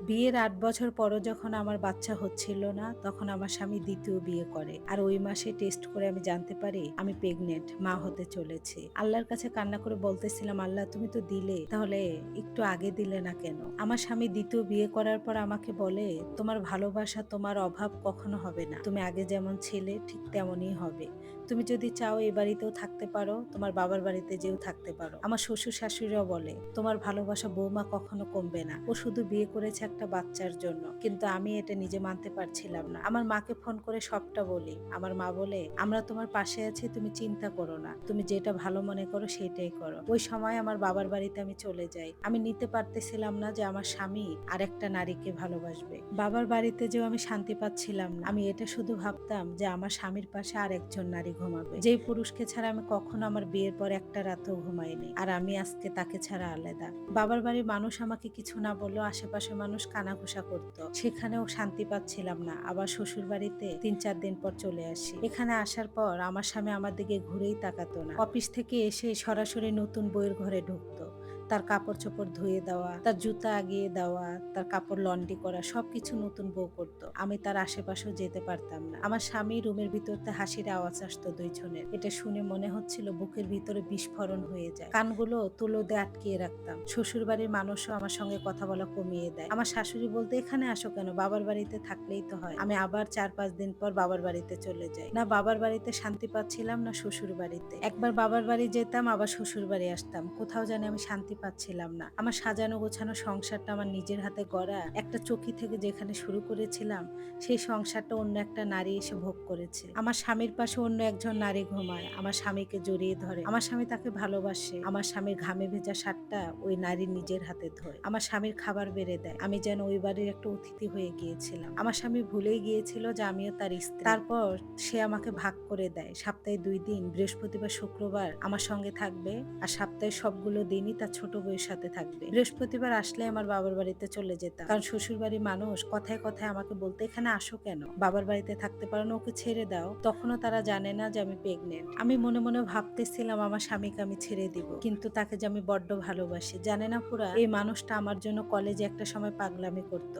বিয়ের ৮ বছর পরও যখন আমার বাচ্চা হচ্ছিল না, তখন আমার স্বামী ২য় বিয়ে করে। আর ওই মাসে টেস্ট করে আমি জানতে পারি আমি প্রেগনেন্ট, মা হতে চলেছি। আল্লাহর কাছে কান্না করে বলতেছিলাম, আল্লাহ তুমি তো দিলে, তাহলে একটু আগে দিলে না কেন? আমার স্বামী ২য় বিয়ে করার পর আমাকে বলে, তোমার ভালোবাসা, তোমার অভাব কখনো হবে না। তুমি আগে যেমন ছিলে ঠিক তেমনই হবে। তুমি যদি চাও এই বাড়িতেও থাকতে পারো, তোমার বাবার বাড়িতে যেও থাকতে পারো। আমার শ্বশুর শাশুড়িরাও বলে, তোমার ভালোবাসা বৌমা কখনো কমবে না। ও শুধু বিয়ে করেছে একটা বাচ্চার জন্য। কিন্তু আমি এটা নিজে মানতে পারছিলাম না। আমার মাকে ফোন করে সবটা বলি। আমার মা বলে, আমরা তোমার পাশে আছি, তুমি চিন্তা করো না। তুমি যেটা ভালো মনে করো সেটাই করো। ওই সময় আমার বাবার বাড়িতে আমি চলে যাই। আমি নিতে পারতেছিলাম না যে আমার স্বামী আরেকটা নারীকে ভালোবাসবে। বাবার বাড়িতে যেও আমি শান্তি পাচ্ছিলাম না। আমি এটা শুধু ভাবতাম যে আমার স্বামীর পাশে আর একজন নারী ঘুমাবে, যেই পুরুষকে ছাড়া আমি কখনো আমার বিয়ের পর একটা রাতও ঘুমাইনি। আর আমি আজকে তাকে ছাড়া আলাদা। বাবার বাড়ির মানুষ আমাকে কিছু না বললেও আশেপাশের মানুষ কানাঘুষা করত। সেখানেও শান্তি পাচ্ছিলাম না। আবার শ্বশুর বাড়িতে ৩-৪ দিন পর চলে আসি। এখানে আসার পর আমার স্বামী আমার দিকে ঘুরেই তাকাতো না। অফিস থেকে এসে সরাসরি নতুন বউয়ের ঘরে ঢুকতো। তার কাপড় চোপড় ধুয়ে দেওয়া, তার জুতা আগিয়ে দেওয়া, তার কাপড় লন্ড্রি করা, সবকিছু নতুন বউ করতো। আমি তার আশেপাশেও যেতে পারতাম না। আমার স্বামী রুমের ভিতরতে হাসির আওয়াজ আসতো দুইজনের। এটা শুনে মনে হচ্ছিল বুকের ভিতরে বিস্ফোরণ হয়ে যায়। কানগুলো তুলো দিয়ে আটকিয়ে রাখতাম। শ্বশুর বাড়ির মানুষও আমার সঙ্গে কথা বলা কমিয়ে দেয়। আমার শাশুড়ি বলতে, এখানে আসো কেন, বাবার বাড়িতে থাকলেই তো হয়। আমি আবার ৪-৫ দিন পর বাবার বাড়িতে চলে যাই। না বাবার বাড়িতে শান্তি পাচ্ছিলাম, না শ্বশুর বাড়িতে। একবার বাবার বাড়ি যেতাম, আবার শ্বশুর বাড়ি আসতাম। কোথাও জানি আমি শান্তি পাচ্ছিলাম না। আমার সাজানো গোছানো সংসারটা আমার নিজের হাতে গড়া একটা চৌকি থেকে যেখানে শুরু করেছিলাম, সেই সংসারটা অন্য একটা নারী এসে ভোগ করেছে। আমার স্বামীর পাশে অন্য একজন নারী ঘুমায়, আমার স্বামীকে জড়িয়ে ধরে। আমার স্বামী তাকে ভালোবাসে। আমার স্বামীর ঘামে ভেজা শার্টটা ওই নারী নিজের হাতে ধোয়। আমার স্বামীর খাবার বেড়ে দেয়। আমি যেন ওই বাড়ির একটা অতিথি হয়ে গিয়েছিলাম। আমার স্বামী ভুলেই গিয়েছিল যে আমিও তার স্ত্রী। তারপর সে আমাকে ভাগ করে দেয়। সপ্তাহে ২ দিন, বৃহস্পতিবার শুক্রবার আমার সঙ্গে থাকবে, আর সপ্তাহে সবগুলো দিনই তার ছোট বউয়ের সাথে থাকবে। বৃহস্পতিবার আসলে আমার বাবার বাড়িতে চলে যেতাম, কারণ শ্বশুর বাড়ির মানুষ কথায় কথায় আমাকে বলতে, এখানে আসো কেন, বাবার বাড়িতে থাকতে পারো না, ওকে ছেড়ে দাও। তখনও তারা জানে না যে আমি প্রেগনেন্ট। আমি মনে মনে ভাবতেছিলাম আমার স্বামীকে আমি ছেড়ে দিব, কিন্তু তাকে যে আমি বড্ড ভালোবাসি। জানে না পুরা এই মানুষটা আমার জন্য কলেজে একটা সময় পাগলামি করত।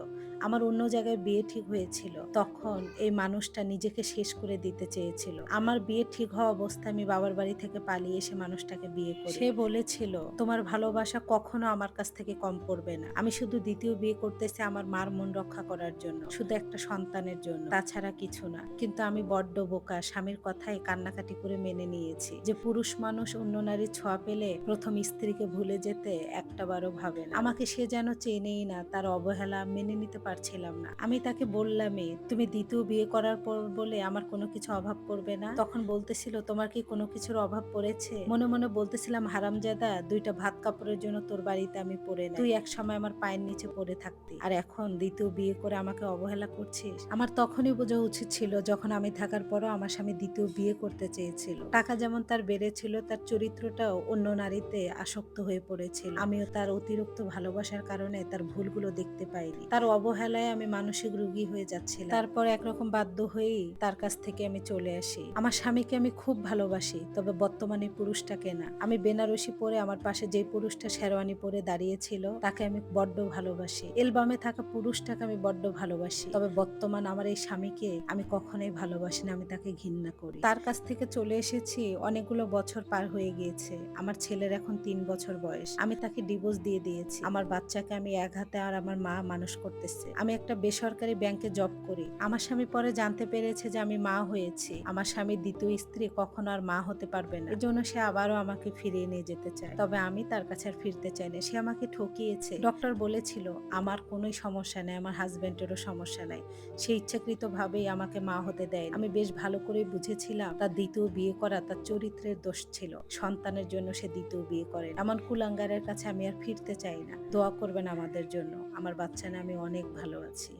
আমার অন্য জায়গায় বিয়ে ঠিক হয়েছিল, তখন এই মানুষটা নিজেকে শেষ করে দিতে চেয়েছিল। আমার বিয়ে ঠিক হওয়া অবস্থায় আমি বাবার বাড়ি থেকে পালিয়ে এসে মানুষটাকে বিয়ে করি। সে বলেছিল, তোমার ভালোবাসা কখনো আমার কাছ থেকে কম পড়বে না। আমি শুধু ২য় বিয়ে করতেছি আমার মার মন রক্ষা করার জন্য, শুধু একটা সন্তানের জন্য, তাছাড়া কিছু না। কিন্তু আমি বড্ড বোকা, স্বামীর কথায় কান্নাকাটি করে মেনে নিয়েছি যে পুরুষ মানুষ অন্য নারীর ছোঁয়া পেলে প্রথম স্ত্রীকে ভুলে যেতে একটাবারও ভাবে না। আমাকে সে যেন চেনেই না, তার অবহেলা মেনে নিতে পারছিলাম না। আমি তাকে বললামই, তুমি ২য় বিয়ে করার পর বলে আমার কোনো কিছু অভাব পড়বে না। তখন বলতেছিল, তোমার কি কোনো কিছুর অভাব পড়েছে? মনে মনে বলতেছিলাম, হারামজাদা, ২টা ভাত কাপড়ের জন্য তোর বাড়িতে আমি পড়ে নাই। তুই এক সময় আমার পায়ের নিচে পড়ে থাকতি, আর এখন ২য় বিয়ে করে আমাকে অবহেলা করছিস। আমার তখনই বোঝা উচিত ছিল, যখন আমি থাকার পরও আমার স্বামী ২য় বিয়ে করতে চেয়েছিল। টাকা যেমন তার বেড়েছিল, তার চরিত্রটাও অন্য নারীতে আসক্ত হয়ে পড়েছিল। আমিও তার অতিরিক্ত ভালোবাসার কারণে তার ভুলগুলো দেখতে পাইনি। তার অবহেলায় আমি মানসিক রোগী হয়ে যাচ্ছিলাম। তারপর একরকম বাধ্য হয়েই তার কাছ থেকে আমি চলে আসি। আমার স্বামীকে আমি খুব ভালোবাসি, তবে বর্তমানে পুরুষটাকে না। আমি বেনারসি পরে আমার পাশে যে পুরুষটা শেরওয়ানি পরে দাঁড়িয়েছিল, তাকে আমি বড্ড ভালোবাসি। এলবামে থাকা পুরুষটাকে আমি বড্ড ভালোবাসি, তবে বর্তমান আমার এই স্বামীকে আমি কখনোই ভালোবাসি না, আমি তাকে ঘৃণা করি। তার কাছ থেকে চলে এসেছি, অনেকগুলো বছর পার হয়ে গিয়েছে। আমার ছেলের এখন ৩ বছর বয়স। আমি তাকে ডিভোর্স দিয়ে দিয়েছি। আমার বাচ্চাকে আমি এক হাতে আর আমার মা মানুষ করতেছে। আমি একটা বেসরকারি ব্যাংকে জব করি। আমার স্বামী পরে জানতে পেরেছে যে আমি মা হয়েছি। আমার স্বামীর ২য় স্ত্রী কখনো আর মা হতে পারবে না, এজন্য সে আবারও আমাকে ফিরিয়ে নিয়ে যেতে চায়। তবে আমি তার কাছে আর ফিরতে চাই না। সে আমাকে ঠকিয়েছে। ডক্টর বলেছিল আমার কোনোই সমস্যা নেই, আমার হাজবেন্ডেরও সমস্যা নাই। সে ইচ্ছাকৃত ভাবেই আমাকে মা হতে দেয়। আমি বেশ ভালো করে বুঝেছিলাম তার ২য় বিয়ে করা তার চরিত্রের দোষ ছিল। সন্তানের জন্য সে ২য় বিয়ে করে। এমন কুলাঙ্গারের কাছে আমি আর ফিরতে চাই না। দোয়া করবেন আমাদের জন্য। আমার বাচ্চা না, আমি অনেক ভালো আছি।